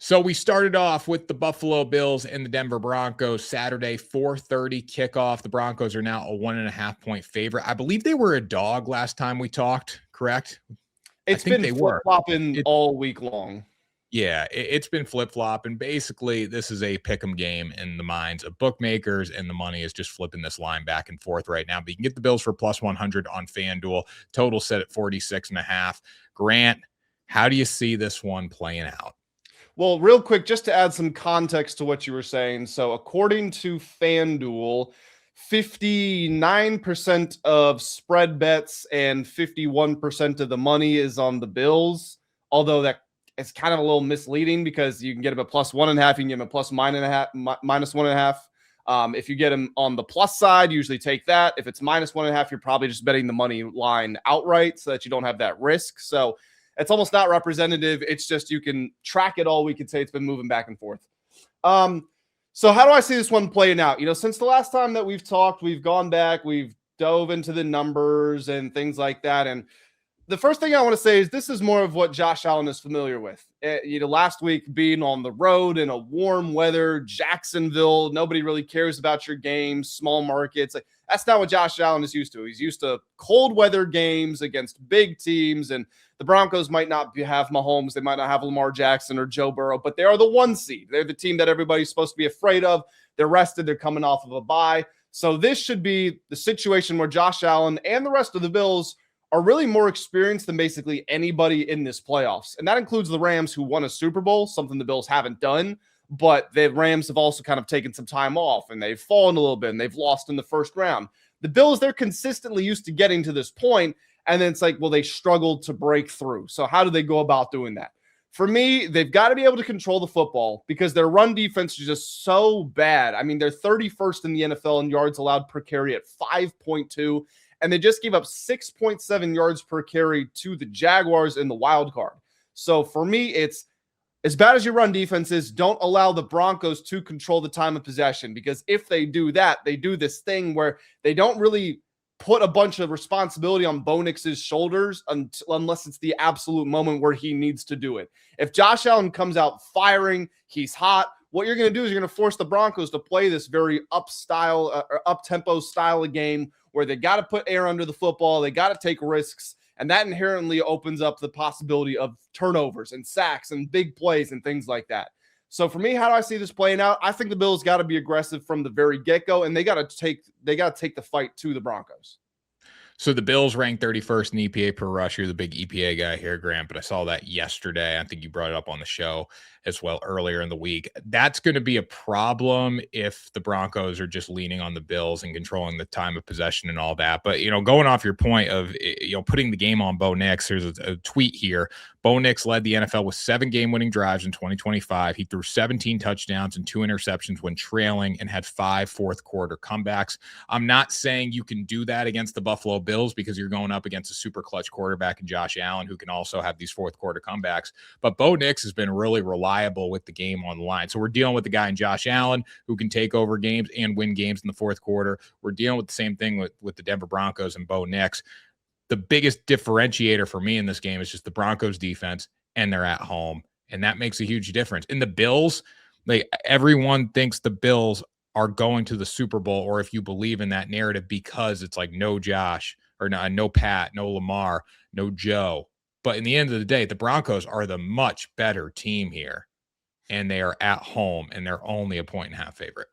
So we started off with the Buffalo Bills and the Denver Broncos Saturday, 4:30 kickoff. The Broncos are now a 1.5-point favorite. I believe they were a dog last time we talked, correct? I It's think been they were. flip-flopping all week long. Yeah, it's been flip-flop, and basically this is a pick'em game in the minds of bookmakers, and the money is just flipping this line back and forth right now. But you can get the Bills for plus 100 on FanDuel. Total set at 46.5. Grant, how do you see this one playing out? Well, real quick, just to add some context to what you were saying. So according to FanDuel, 59% of spread bets and 51% of the money is on the Bills, although that is kind of a little misleading because you can get them at plus 1.5, you can get them at plus minus 1.5. If you get them on the plus side, usually take that. If it's minus 1.5, you're probably just betting the money line outright so that you don't have that risk. So it's almost not representative. It's just you can track it all. We could say it's been moving back and forth. So how do I see this one playing out? Since the last time that we've talked, we've gone back, we've dove into the numbers and things like that. And the first thing I want to say is this is more of what Josh Allen is familiar with. Last week being on the road in a warm weather, Jacksonville, nobody really cares about your games, small markets. That's not what Josh Allen is used to. He's used to cold weather games against big teams, and the Broncos might not have Mahomes. They might not have Lamar Jackson or Joe Burrow, but they are the 1 seed. They're the team that everybody's supposed to be afraid of. They're rested. They're coming off of a bye. So this should be the situation where Josh Allen and the rest of the Bills are really more experienced than basically anybody in this playoffs. And that includes the Rams, who won a Super Bowl, something the Bills haven't done. But the Rams have also kind of taken some time off, and they've fallen a little bit, and they've lost in the first round. The Bills, they're consistently used to getting to this point, and then it's like, well, they struggled to break through. So how do they go about doing that? For me, they've got to be able to control the football because their run defense is just so bad. I mean, they're 31st in the NFL in yards allowed per carry at 5.2, and they just gave up 6.7 yards per carry to the Jaguars in the wild card. So for me, it's as bad as your run defense is, don't allow the Broncos to control the time of possession, because if they do that, they do this thing where they don't really put a bunch of responsibility on Bo Nix's shoulders unless it's the absolute moment where he needs to do it. If Josh Allen comes out firing, he's hot, what you're going to do is you're going to force the Broncos to play this very up-tempo style of game where they got to put air under the football, they got to take risks, and that inherently opens up the possibility of turnovers and sacks and big plays and things like that. So for me, how do I see this playing out? I think the Bills got to be aggressive from the very get-go, and they got to take the fight to the Broncos. So the Bills ranked 31st in EPA per rush. You're the big EPA guy here, Grant, but I saw that yesterday. I think you brought it up on the show as well earlier in the week. That's going to be a problem if the Broncos are just leaning on the Bills and controlling the time of possession and all that. But, going off your point of, putting the game on Bo Nix, there's a tweet here. Bo Nix led the NFL with 7 game-winning drives in 2025. He threw 17 touchdowns and 2 interceptions when trailing and had 5 fourth-quarter comebacks. I'm not saying you can do that against the Buffalo Bills because you're going up against a super clutch quarterback in Josh Allen who can also have these fourth-quarter comebacks. But Bo Nix has been really reliable with the game on the line. So we're dealing with the guy in Josh Allen who can take over games and win games in the fourth quarter. We're dealing with the same thing with the Denver Broncos and Bo Nix. The biggest differentiator for me in this game is just the Broncos defense, and they're at home. And that makes a huge difference. In the Bills, everyone thinks the Bills are going to the Super Bowl, or if you believe in that narrative, because it's like no Josh, or no Pat, no Lamar, no Joe. But in the end of the day, the Broncos are the much better team here, and they are at home, and they're only a 1.5 favorite.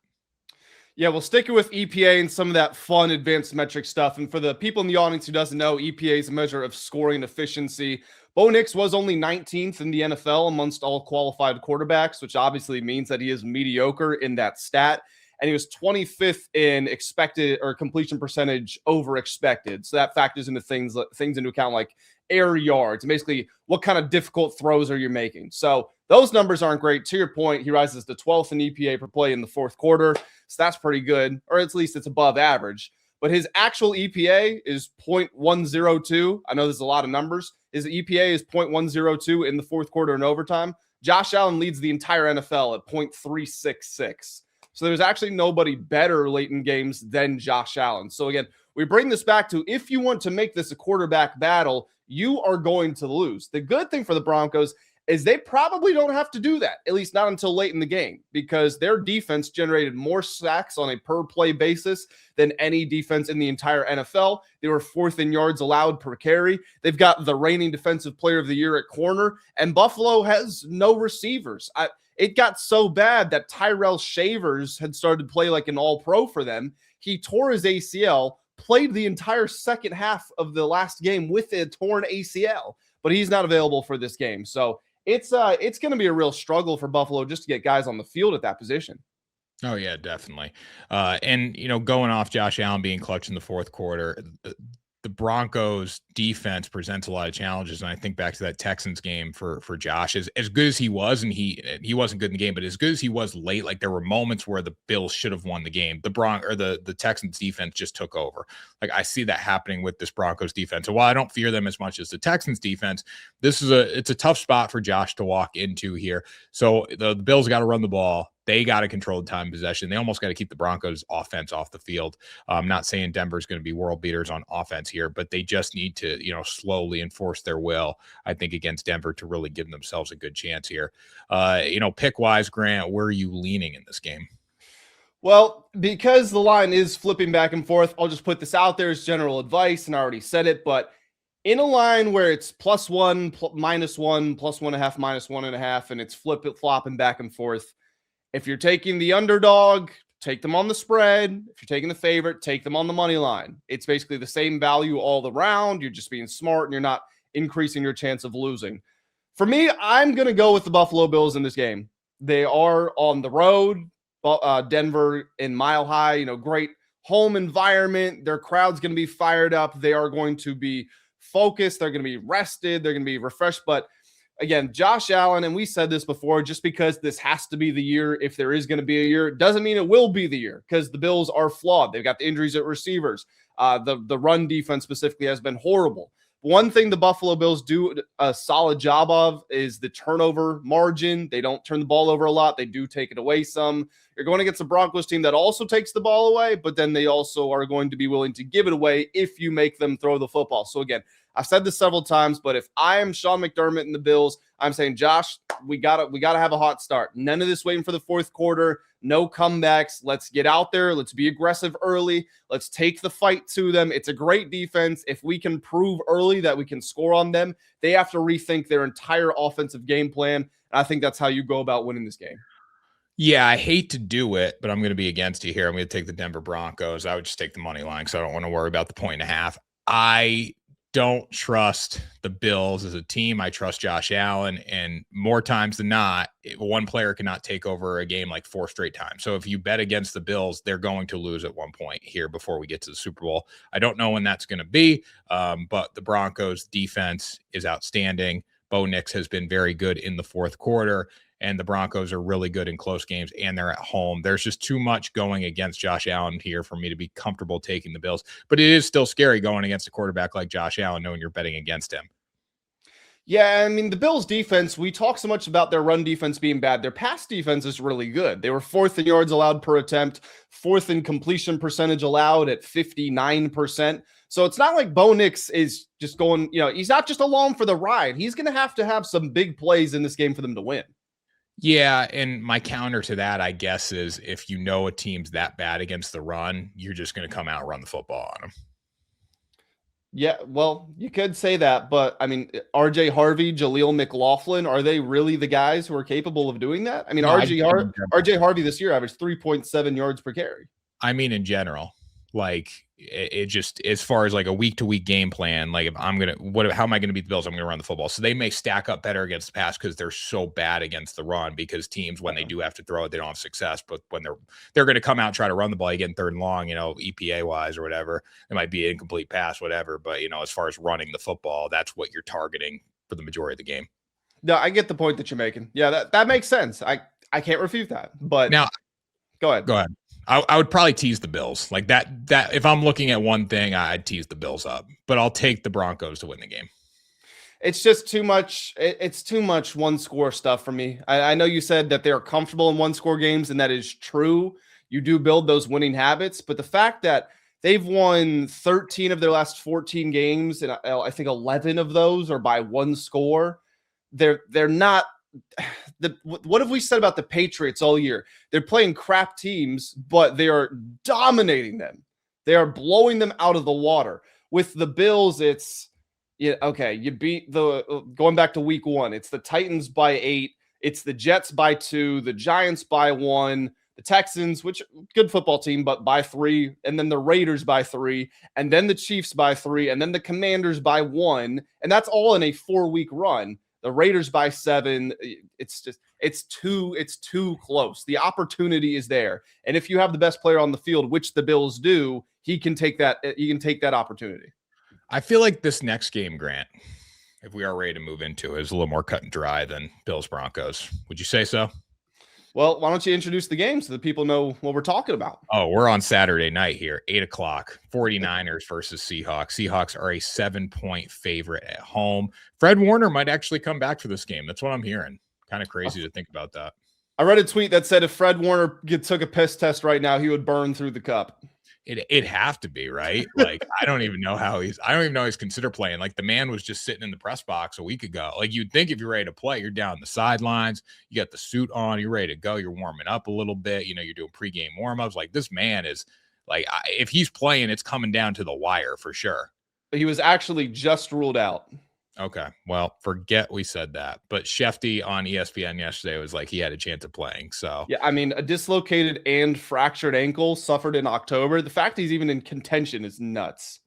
Yeah, we'll stick it with EPA and some of that fun advanced metric stuff. And for the people in the audience who doesn't know, EPA is a measure of scoring efficiency. Bo Nix was only 19th in the NFL amongst all qualified quarterbacks, which obviously means that he is mediocre in that stat. And he was 25th in expected or completion percentage over expected. So that factors into things into account like air yards, and basically what kind of difficult throws are you making. So those numbers aren't great. To your point, he rises to 12th in EPA per play in the fourth quarter. So that's pretty good, or at least it's above average. But his actual EPA is 0.102. I know there's a lot of numbers. His EPA is 0.102 in the fourth quarter and overtime. Josh Allen leads the entire NFL at 0.366. So there's actually nobody better late in games than Josh Allen. So again, we bring this back to, if you want to make this a quarterback battle, you are going to lose. The good thing for the Broncos is they probably don't have to do that, at least not until late in the game, because their defense generated more sacks on a per play basis than any defense in the entire NFL. They were 4th in yards allowed per carry. They've got the reigning defensive player of the year at corner, and Buffalo has no receivers. It got so bad that Tyrell Shavers had started to play like an all-pro for them. He tore his ACL, played the entire second half of the last game with a torn ACL, but he's not available for this game. So it's going to be a real struggle for Buffalo just to get guys on the field at that position. Oh yeah, definitely. And going off Josh Allen being clutch in the fourth quarter, the Broncos defense presents a lot of challenges. And I think back to that Texans game for Josh, as good as he was, and he wasn't good in the game, but as good as he was late, like there were moments where the Bills should have won the game. The Texans defense just took over. Like I see that happening with this Broncos defense. So while I don't fear them as much as the Texans defense, it's a tough spot for Josh to walk into here. So the Bills got to run the ball. They got to control the time of possession. They almost got to keep the Broncos offense off the field. I'm not saying Denver's going to be world beaters on offense here, but they just need to, slowly enforce their will, I think, against Denver to really give themselves a good chance here. Pick wise, Grant, where are you leaning in this game? Well, because the line is flipping back and forth, I'll just put this out there as general advice, and I already said it, but in a line where it's +1, -1, +1.5, -1.5, and it's flopping back and forth, if you're taking the underdog, take them on the spread. If you're taking the favorite, take them on the money line. It's basically the same value all around. You're just being smart and you're not increasing your chance of losing. For me, I'm going to go with the Buffalo Bills in this game. They are on the road. Denver in Mile High, great home environment. Their crowd's going to be fired up. They are going to be focused. They're going to be rested. They're going to be refreshed. But again, Josh Allen, and we said this before, just because this has to be the year, if there is going to be a year, doesn't mean it will be the year, because the Bills are flawed. They've got the injuries at receivers. The run defense specifically has been horrible. One thing the Buffalo Bills do a solid job of is the turnover margin. They don't turn the ball over a lot. They do take it away some. You're going against a Broncos team that also takes the ball away, but then they also are going to be willing to give it away if you make them throw the football. So again, I've said this several times, but if I am Sean McDermott and the Bills, I'm saying, Josh, we gotta have a hot start. None of this waiting for the fourth quarter. No comebacks. Let's get out there. Let's be aggressive early. Let's take the fight to them. It's a great defense. If we can prove early that we can score on them, they have to rethink their entire offensive game plan. And I think that's how you go about winning this game. Yeah, I hate to do it, but I'm going to be against you here. I'm going to take the Denver Broncos. I would just take the money line because I don't want to worry about the 1.5. I don't trust the Bills as a team. I trust Josh Allen, and more times than not, one player cannot take over a game like 4 straight times. So if you bet against the Bills, they're going to lose at one point here before we get to the Super Bowl. I don't know when that's going to be, but the Broncos defense is outstanding. Bo Nix has been very good in the fourth quarter, and the Broncos are really good in close games, and they're at home. There's just too much going against Josh Allen here for me to be comfortable taking the Bills. But it is still scary going against a quarterback like Josh Allen, knowing you're betting against him. Yeah, I mean, the Bills' defense, we talk so much about their run defense being bad. Their pass defense is really good. They were 4th in yards allowed per attempt, 4th in completion percentage allowed at 59%. So it's not like Bo Nix is just going, he's not just along for the ride. He's going to have some big plays in this game for them to win. Yeah, and my counter to that, I guess, is if you know a team's that bad against the run, you're just going to come out and run the football on them. Yeah, well, you could say that, but I mean, RJ Harvey, Jaleel McLaughlin, are they really the guys who are capable of doing that? I mean, No, RJ Harvey this year averaged 3.7 yards per carry. I mean, in general, like it just, as far as like a week to week game plan, like if how am I going to beat the Bills? I'm going to run the football. So they may stack up better against the pass because they're so bad against the run, because teams, when they do have to throw it, they don't have success. But when they're going to come out and try to run the ball, you get in 3rd and long, EPA wise or whatever, it might be an incomplete pass, whatever. But as far as running the football, that's what you're targeting for the majority of the game. No, I get the point that you're making. Yeah, that makes sense. I can't refute that. But now, go ahead. I would probably tease the Bills like that. If I'm looking at one thing, I'd tease the Bills up, but I'll take the Broncos to win the game. It's just too much. It's too much one score stuff for me. I know you said that they're comfortable in one score games, and that is true. You do build those winning habits, but the fact that they've won 13 of their last 14 games, and I think 11 of those are by one score. they're not. What have we said about the Patriots all year? They're playing crap teams, but they are dominating them. They are blowing them out of the water. With the Bills, it's okay. You beat going back to week 1. It's the Titans by 8. It's the Jets by 2. The Giants by 1. The Texans, which good football team, but by 3, and then the Raiders by 3, and then the Chiefs by 3, and then the Commanders by 1, and that's all in a 4-week run. The Raiders by 7. It's too close. The opportunity is there, and if you have the best player on the field, which the Bills do, he can take that opportunity. I feel like this next game, Grant, if we are ready to move into it, is a little more cut and dry than Bills Broncos. Would you say so? Well, why don't you introduce the game so that people know what we're talking about? Oh, we're on Saturday night here, 8 o'clock, 49ers versus Seahawks. Seahawks are a 7-point favorite at home. Fred Warner might actually come back for this game. That's what I'm hearing. Kind of crazy to think about that. I read a tweet that said if Fred Warner took a piss test right now, he would burn through the cup. It'd have to be, right? Like, I don't even know he's considered playing. Like, the man was just sitting in the press box a week ago. Like, you'd think if you're ready to play, you're down the sidelines, you got the suit on, you're ready to go, you're warming up a little bit, you're doing pregame warm-ups. Like, this man is like, if he's playing, it's coming down to the wire for sure. But he was actually just ruled out. Okay, well, forget we said that. But Shefty on ESPN yesterday was like he had a chance of playing. So yeah, I mean, a dislocated and fractured ankle suffered in October. The fact he's even in contention is nuts.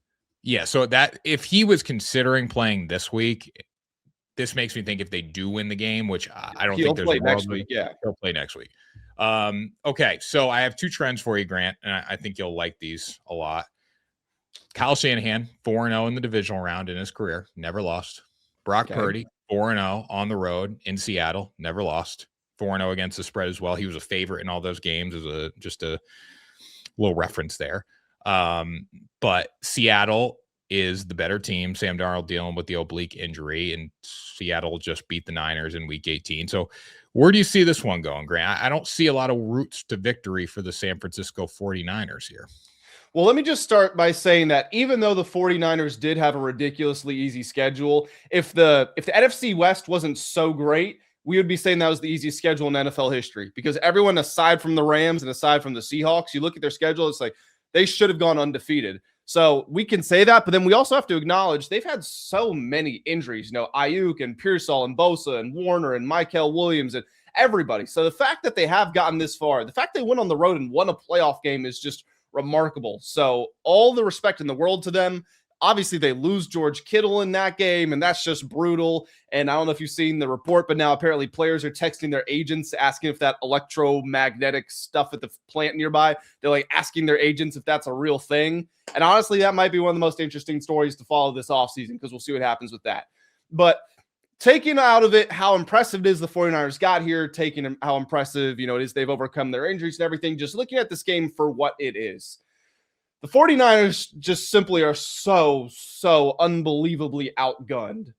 Yeah, so that if he was considering playing this week, this makes me think if they do win the game, which I don't think there's play next week. Yeah, he'll play next week. Okay, so I have 2 trends for you, Grant, and I think you'll like these a lot. Kyle Shanahan, 4-0 in the divisional round in his career, never lost. Brock Purdy, 4-0 on the road in Seattle, never lost. 4-0 against the spread as well. He was a favorite in all those games as just a little reference there. But Seattle is the better team. Sam Darnold dealing with the oblique injury, and Seattle just beat the Niners in week 18. So where do you see this one going, Grant? I don't see a lot of routes to victory for the San Francisco 49ers here. Well, let me just start by saying that even though the 49ers did have a ridiculously easy schedule, if the NFC West wasn't so great, we would be saying that was the easiest schedule in NFL history, because everyone aside from the Rams and aside from the Seahawks, you look at their schedule, it's like they should have gone undefeated. So we can say that, but then we also have to acknowledge they've had so many injuries, Ayuk and Pearsall and Bosa and Warner and Michael Williams and everybody. So the fact that they have gotten this far, the fact they went on the road and won a playoff game is just remarkable. So all the respect in the world to them. Obviously, they lose George Kittle in that game, and that's just brutal. And I don't know if you've seen the report, but now apparently players are texting their agents asking if that electromagnetic stuff at the plant nearby, they're like asking their agents if that's a real thing. And honestly, that might be one of the most interesting stories to follow this offseason, because we'll see what happens with that. But taking out of it how impressive it is the 49ers got here, taking how impressive, it is they've overcome their injuries and everything, just looking at this game for what it is. The 49ers just simply are so unbelievably outgunned.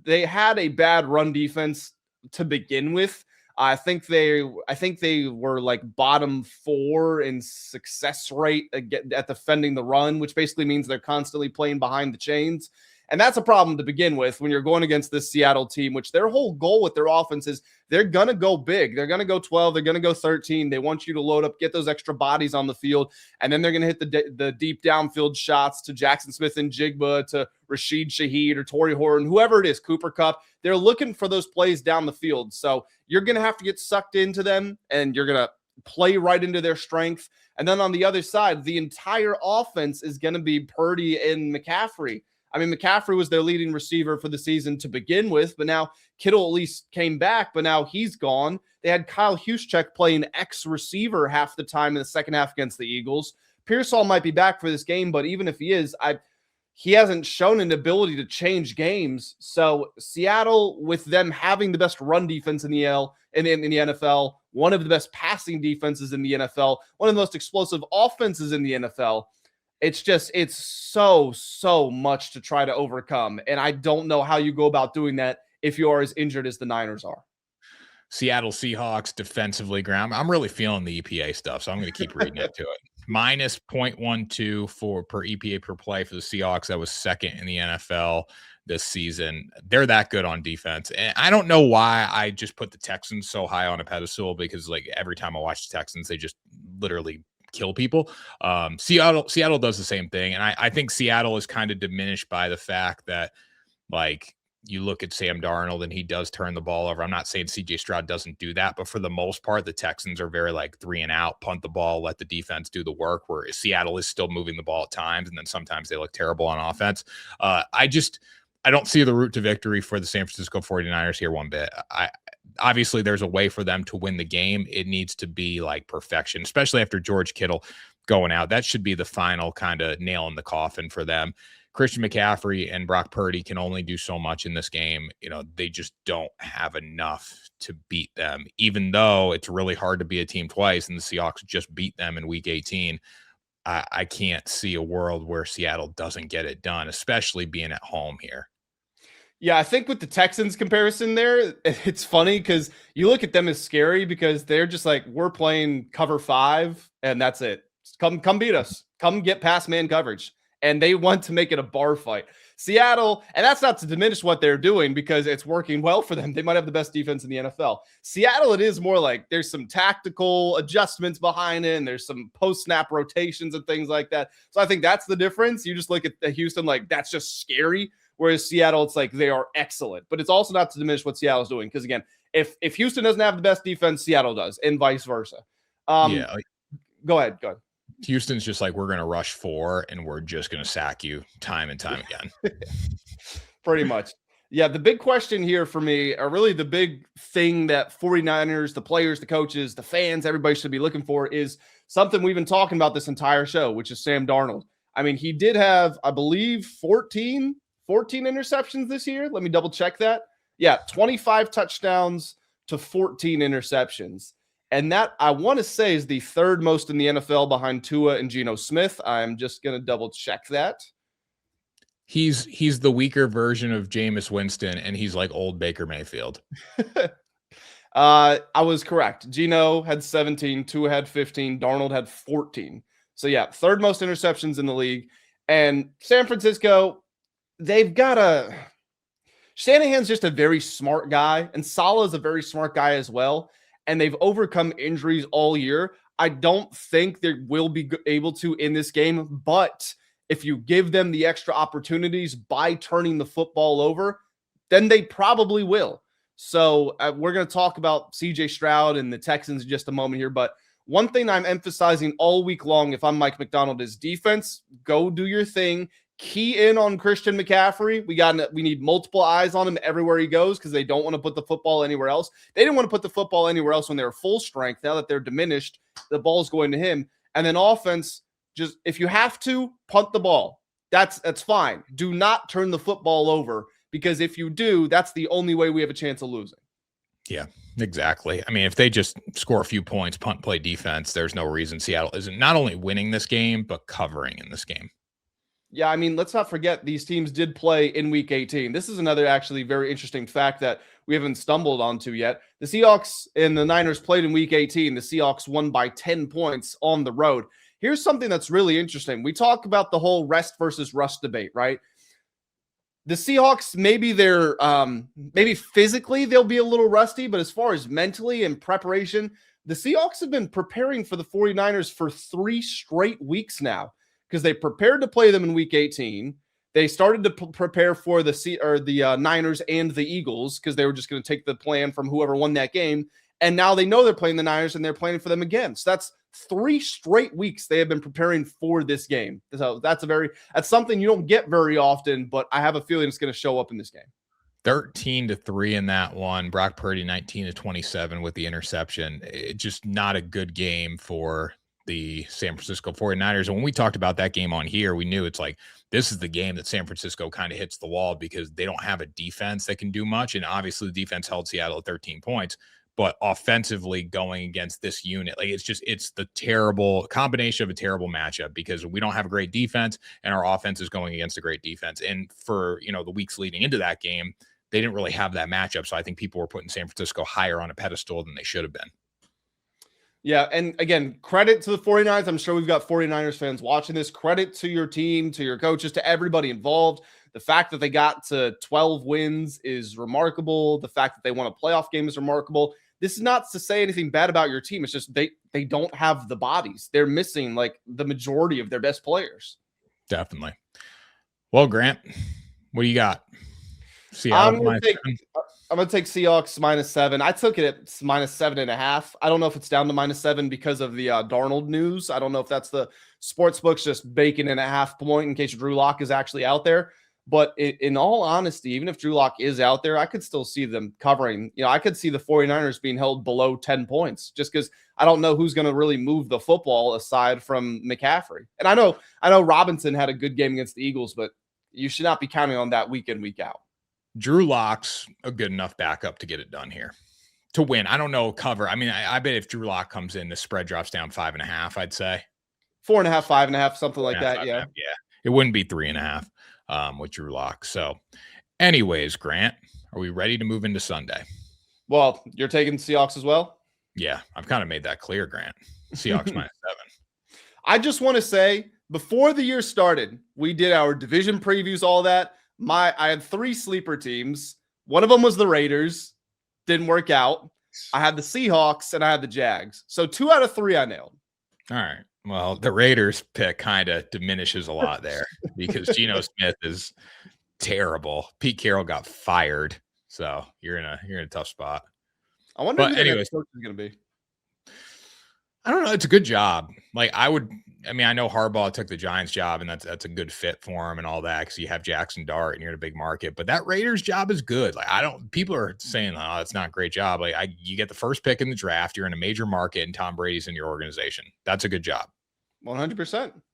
They had a bad run defense to begin with. I think they were like bottom 4 in success rate at defending the run, which basically means they're constantly playing behind the chains. And that's a problem to begin with when you're going against this Seattle team, which their whole goal with their offense is they're going to go big. They're going to go 12. They're going to go 13. They want you to load up, get those extra bodies on the field, and then they're going to hit the deep downfield shots to Jackson Smith and Jigba, to Rashid Shaheed or Torrey Horton, whoever it is, Cooper Kupp. They're looking for those plays down the field. So you're going to have to get sucked into them, and you're going to play right into their strength. And then on the other side, the entire offense is going to be Purdy and McCaffrey. I mean, McCaffrey was their leading receiver for the season to begin with, but now Kittle at least came back, but now he's gone. They had Kyle Juszczyk playing X-receiver half the time in the second half against the Eagles. Pearsall might be back for this game, but even if he is, he hasn't shown an ability to change games. So Seattle, with them having the best run defense in the NFL, one of the best passing defenses in the NFL, one of the most explosive offenses in the NFL, it's so much to try to overcome. And I don't know how you go about doing that if you are as injured as the Niners are. Seattle Seahawks defensively, Graham. I'm really feeling the EPA stuff, so I'm going to keep reading into it. Minus 0.12 per EPA per play for the Seahawks. That was second in the NFL. this season. They're that good on defense. And I don't know why I just put the Texans so high on a pedestal, because like every time I watch the Texans, they just literally kill people. Seattle does the same thing. And I think Seattle is kind of diminished by the fact that, like, you look at Sam Darnold and he does turn the ball over. I'm not saying CJ Stroud doesn't do that, but for the most part, the Texans are very like 3 and out, punt the ball, let the defense do the work, where Seattle is still moving the ball at times. And then sometimes they look terrible on offense. I don't see the route to victory for the San Francisco 49ers here one bit. Obviously there's a way for them to win the game. It needs to be like perfection, especially after George Kittle going out. That should be the final kind of nail in the coffin for them. Christian McCaffrey and Brock Purdy can only do so much in this game. You know, they just don't have enough to beat them, even though it's really hard to beat a team twice, and the Seahawks just beat them in week 18. I can't see a world where Seattle doesn't get it done, especially being at home here. Yeah, I think with the Texans comparison there, it's funny because you look at them as scary because they're just like, we're playing cover 5 and that's it. Come beat us. Come get past man coverage. And they want to make it a bar fight. Seattle, and that's not to diminish what they're doing because it's working well for them. They might have the best defense in the NFL. Seattle, it is more like there's some tactical adjustments behind it, and there's some post-snap rotations and things like that. So I think that's the difference. You just look at Houston like that's just scary, whereas Seattle, it's like they are excellent. But it's also not to diminish what Seattle's doing because, again, if Houston doesn't have the best defense, Seattle does, and vice versa. Go ahead. Houston's just like, we're going to rush 4 and we're just going to sack you time and time again. Pretty much. Yeah, the big question here for me, or really the big thing that 49ers, the players, the coaches, the fans, everybody should be looking for is something we've been talking about this entire show, which is Sam Darnold. I mean, he did have, I believe, 14 interceptions this year. Let me double check that. Yeah, 25 touchdowns to 14 interceptions. And that, I want to say, is the 3rd most in the NFL behind Tua and Geno Smith. I'm just going to double check that. He's the weaker version of Jameis Winston, and he's like old Baker Mayfield. I was correct. Geno had 17, Tua had 15, Darnold had 14. So yeah, 3rd most interceptions in the league. And San Francisco, they've got Shanahan's just a very smart guy, and Saleh's a very smart guy as well. And they've overcome injuries all year. I don't think they will be able to in this game, but if you give them the extra opportunities by turning the football over, then they probably will. So we're going to talk about CJ Stroud and the Texans in just a moment here. But one thing I'm emphasizing all week long, if I'm Mike McDonald, is defense. Go do your thing. Key in on Christian McCaffrey. We need multiple eyes on him everywhere he goes because they don't want to put the football anywhere else. They didn't want to put the football anywhere else when they were full strength. Now that they're diminished, the ball's going to him. And then offense, just if you have to, punt the ball. That's fine. Do not turn the football over because if you do, that's the only way we have a chance of losing. Yeah, exactly. I mean, if they just score a few points, punt, play defense, there's no reason Seattle isn't not only winning this game, but covering in this game. Yeah, I mean, let's not forget these teams did play in week 18. This is another actually very interesting fact that we haven't stumbled onto yet. The Seahawks and the Niners played in week 18. The Seahawks won by 10 points on the road. Here's something that's really interesting. We talk about the whole rest versus rust debate, right? The Seahawks, maybe physically they'll be a little rusty, but as far as mentally and preparation, the Seahawks have been preparing for the 49ers for 3 straight weeks now. Because they prepared to play them in week 18. They started to prepare for the Niners and the Eagles because they were just going to take the plan from whoever won that game. And now they know they're playing the Niners and they're planning for them again. So that's 3 straight weeks they have been preparing for this game. So that's something you don't get very often, but I have a feeling it's going to show up in this game. 13-3 in that one. Brock Purdy 19-27 with the interception. It's just not a good game for the San Francisco 49ers. And when we talked about that game on here, we knew it's like, this is the game that San Francisco kind of hits the wall because they don't have a defense that can do much. And obviously the defense held Seattle at 13 points, but offensively going against this unit, like it's the terrible combination of a terrible matchup because we don't have a great defense and our offense is going against a great defense. And for, the weeks leading into that game, they didn't really have that matchup. So I think people were putting San Francisco higher on a pedestal than they should have been. Yeah, and again, credit to the 49ers. I'm sure we've got 49ers fans watching this. Credit to your team, to your coaches, to everybody involved. The fact that they got to 12 wins is remarkable. The fact that they won a playoff game is remarkable. This is not to say anything bad about your team. It's just they don't have the bodies. They're missing like the majority of their best players. Definitely. Well, Grant, what do you got? Seattle I'm going to take Seahawks -7. I took it at -7.5. I don't know if it's down to -7 because of the Darnold news. I don't know if that's the sports books just baking in a half point in case Drew Lock is actually out there. But in all honesty, even if Drew Lock is out there, I could still see them covering. I could see the 49ers being held below 10 points just because I don't know who's going to really move the football aside from McCaffrey. And I know Robinson had a good game against the Eagles, but you should not be counting on that week in, week out. Drew Lock's a good enough backup to get it done here to win. I don't know cover. I mean, I bet if Drew Lock comes in, the spread drops down 5.5. I'd say 4.5, 5.5, something like that. Yeah. Yeah. It wouldn't be 3.5 with Drew Lock. So anyways, Grant, are we ready to move into Sunday? Well, you're taking Seahawks as well? Yeah. I've kind of made that clear, Grant. Seahawks -7. I just want to say before the year started, we did our division previews, all that. I had 3 sleeper teams. One of them was the Raiders. Didn't work out. I had the Seahawks and I had the Jags. So 2 out of 3 I nailed. All right. Well, the Raiders pick kind of diminishes a lot there because Geno Smith is terrible. Pete Carroll got fired. So you're in a tough spot. I wonder who the next coach is going to be. I don't know. It's a good job. Like I know Harbaugh took the Giants job and that's a good fit for him and all that because you have Jackson Dart and you're in a big market. But that Raiders job is good. Like people are saying, oh, it's not a great job. Like you get the first pick in the draft. You're in a major market and Tom Brady's in your organization. That's a good job. 100%.